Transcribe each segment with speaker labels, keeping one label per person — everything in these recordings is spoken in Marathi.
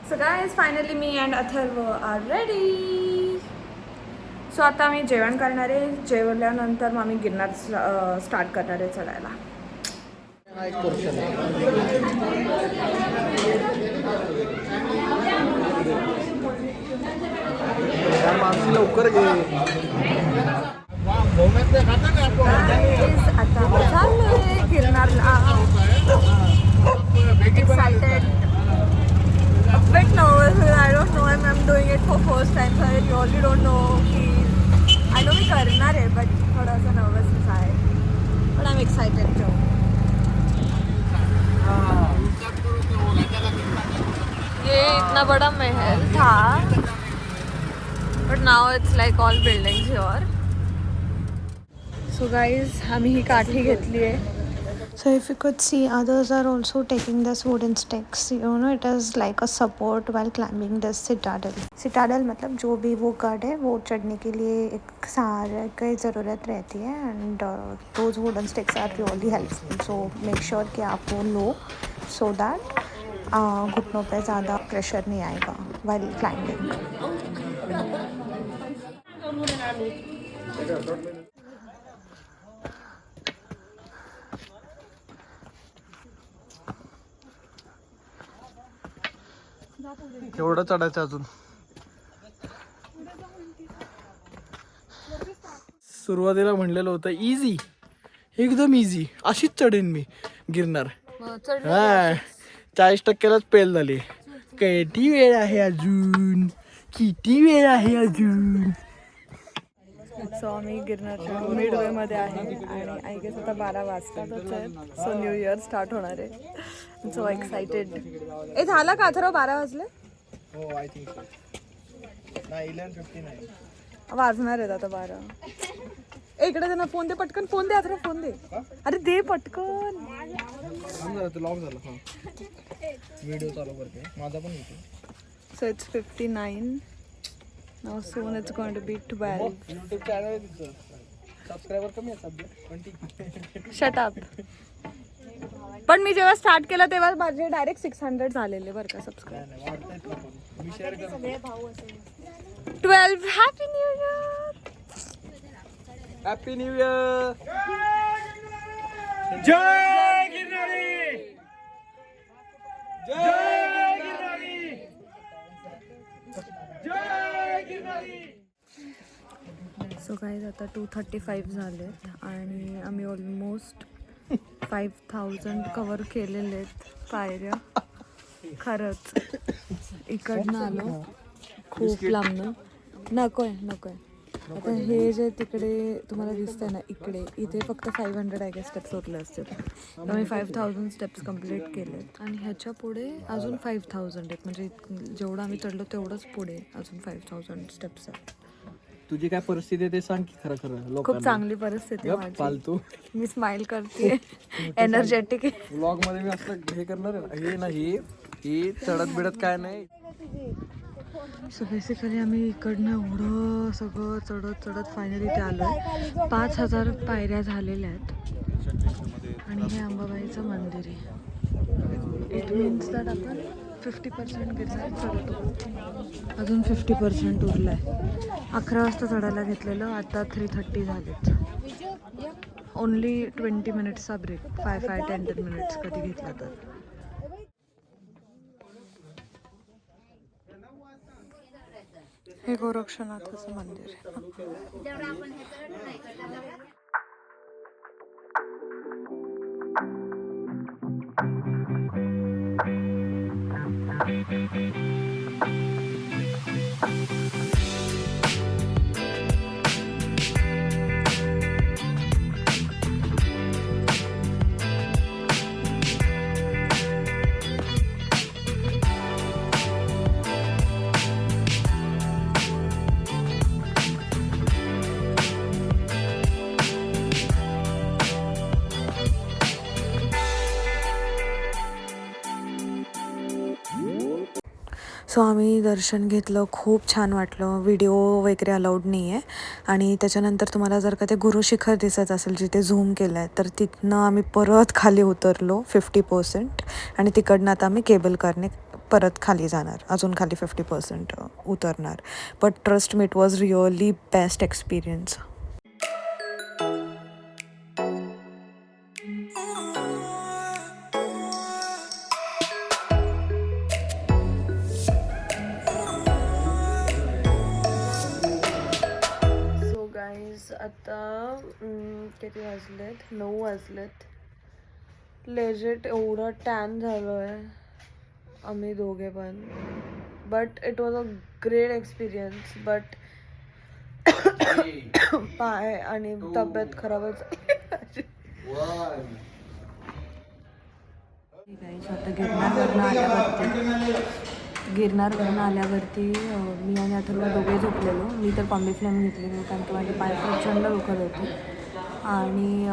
Speaker 1: सो गाइस फायनली मी and Atharva are ready. So आता आम्ही जेवण करणार आहे. जेवल्यानंतर मग आम्ही गिरनार स्टार्ट करणार आहे चढायला.
Speaker 2: लवकर घे.
Speaker 1: आता चाललोय गिरनारला. Excited. A bit nervous. I don't know. I'm doing it for first time. So I really don't know. I know मी करणार आहे, but थोडासा nervousness आहे. But I'm excited too. ये इतना बड़ा महल था, but now it's like all buildings here. So guys, आम्ही ही काठी घेतली आहे.
Speaker 3: So if you could see, others are also taking this wooden sticks. You know, it is like a support while climbing this citadel. Citadel मतलब जो भी वो गढ़ है वो चढ़ने के लिए एक सहारे की ज़रूरत रहती है and those wooden sticks are really helpful. So make sure कि आप वो लो so that घुटनों पे ज़्यादा प्रेशर नहीं आएगा while climbing.
Speaker 2: एवढं चढायचं अजून. सुरुवातीला म्हणलेलं होतं इझी, एकदम इझी, अशीच चढेन मी गिरनार. हा 40%लाच फेल झाली. किती वेळ आहे अजून, किती वेळ आहे अजून.
Speaker 1: सो आम्ही गिरनारच्या मिडवे मध्ये आहे आणि आय गेस आता 12 वाजतातच आहेत. सो न्यू इयर स्टार्ट होणार आहे. So excited. ए झाला का अथर्व? 12 वाजले.
Speaker 2: हो आय थिंक सो. नाही 11:59
Speaker 1: वाजणार आहेत आता 12. इकडे त्यांना फोन दे पटकन. फोन दे अथर्व, फोन दे. अरे दे पटकन.
Speaker 2: लॉक झालं. हा व्हिडिओ चालू करते माझा पण येतो.
Speaker 1: So it's 59. Now soon it's going to be 12.
Speaker 2: YouTube channel आहे तिचं. सबस्क्रायबर कमी आहे सध्या पण ठीक.
Speaker 1: Shut up. पण मी जेव्हा स्टार्ट केलं तेव्हा माझे डायरेक्ट 600 झालेले बरं का सबस्क्राईब.
Speaker 2: मी शेअर करतो.
Speaker 1: 12. Happy new year.
Speaker 2: Happy new year. जय गिरनारी. जय गिरनारी. जय गिरनारी.
Speaker 1: सो गाईज आता 2:35 झालेत आणि आम्ही ऑलमोस्ट 5000 कवर केलेले आहेत पायऱ्या. खरंच इकडनं आलो खूप लांबनं. नकोय नकोय. आता हे जे तिकडे तुम्हाला दिसतंय ना इकडे, इथे फक्त 500 आय गेस स्टेप्स उरले असतील. तर मी 5000 स्टेप्स कम्प्लीट केलेत आणि ह्याच्या पुढे अजून 5000 आहेत. म्हणजे जेवढं आम्ही चढलो तेवढंच पुढे अजून 5000 स्टेप्स आहेत.
Speaker 2: तुझी काय परिस्थिती आहे ते सांग की. खरं खरं
Speaker 1: खूप चांगली परिस्थिती आहे माझी.
Speaker 2: फालतू.
Speaker 1: मी स्माइल करते. एनर्जेटिक.
Speaker 2: व्लॉग मध्ये मी असं हे करणार आहे. हे नाही हे चढत बिडत काय नाही.
Speaker 1: सो बेसिकली आम्ही इकडनं एवढं सगळं चढत चढत फायनली ते आलो आहे. 5000 पायऱ्या झालेल्या आहेत आणि हे अंबाबाईचं मंदिर आहे. इट मीन्स दॅट आपण 50% गिरनार चढतो. अजून 50% उरलं आहे. 11 वाजता चढायला घेतलेलं, आता 3:30 झालेत. Only 20 मिनिट्सचा break. 5-10 मिनिट्स कधी घेतला तर. हे गोरक्षनाथाचं मंदिर आहे. सो आम्ही दर्शन घेतलं, खूप छान वाटलं. व्हिडिओ वगैरे अलाउड नाही आहे. आणि त्याच्यानंतर तुम्हाला जर का ते गुरुशिखर दिसत असेल जिथे झूम केलं आहे, तर तिथनं आम्ही परत खाली उतरलो 50% आणि तिकडनं आता आम्ही केबल कारने
Speaker 3: परत खाली जाणार, अजून खाली 50% उतरणार. But trust me, it was really best experience.
Speaker 1: So guys आता किती वाजलेत, 9 वाजलेत. लेजिट एवढं टॅन झालो आहे आम्ही दोघे पण. But it was a great experience. But पाय आणि तब्येत खराबच. आता गिरनारवरून आल्यावरती मी आणि अथर्व दोघे झोपलेलो. मी तर कॉम्बी फ्लेम घेतलेलो कारण की माझे पाय प्रचंड दुखत होते. आणि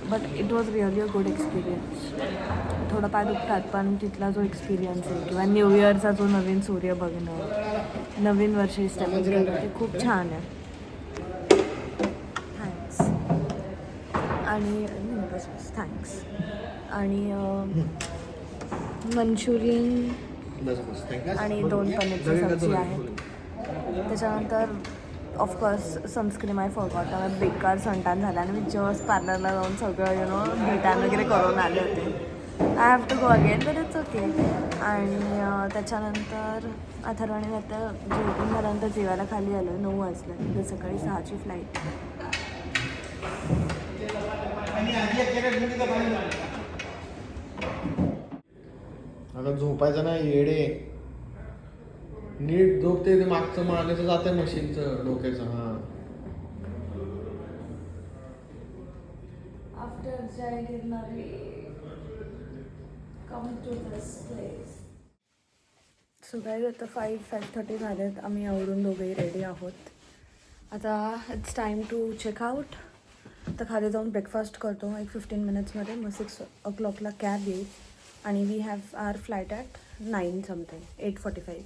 Speaker 1: but it was really a good experience. थोडं पाय दुखतात पण तिथला जो एक्सपिरियन्स आहे किंवा न्यू इयरचा जो नवीन सूर्य बघणं, नवीन वर्ष स्टेबल करणं, ते खूप छान आहे. थँक्स. आणि बस थँक्स. आणि मंचुरियन आणि 2 पनीरची सब्जी आहे. त्याच्यानंतर ऑफकोर्स सनस्क्रीम आय फॉरगॉट. बेकार संटान झाला आणि मी जस्ट पार्लरला जाऊन सगळं डिटॅन वगैरे करून आले होते. I have to go again but it's okay. आणि त्याच्यानंतर अथर्वाने आता जेवून झाल्यानंतर जेवायला खाली आलो. 9 वाजले. उद्या सकाळी 6ची फ्लाईट.
Speaker 2: अगं झोपायचं नाही येडे. नीट झोपते ते मागचं मानेचं जाते मशीनचं डोक्याचं. हा
Speaker 1: after Jai Girnari come to this place. So guys आता 5:30 झालेत. आम्ही आवरून दोघेही रेडी आहोत. आता it's time to check out. आता खाली जाऊन ब्रेकफास्ट करतो एक 15 मिनिट्समध्ये. मग 6 o'clockला कॅब येईल आणि we have our flight at 9 something 8:45.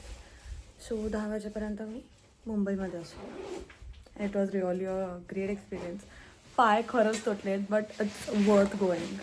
Speaker 1: So 10 वाजेपर्यंत मी मुंबईमध्ये असतो. It was really a great experience. पाय खरंच तुटले आहेत बट इट्स वर्थ गोईंग.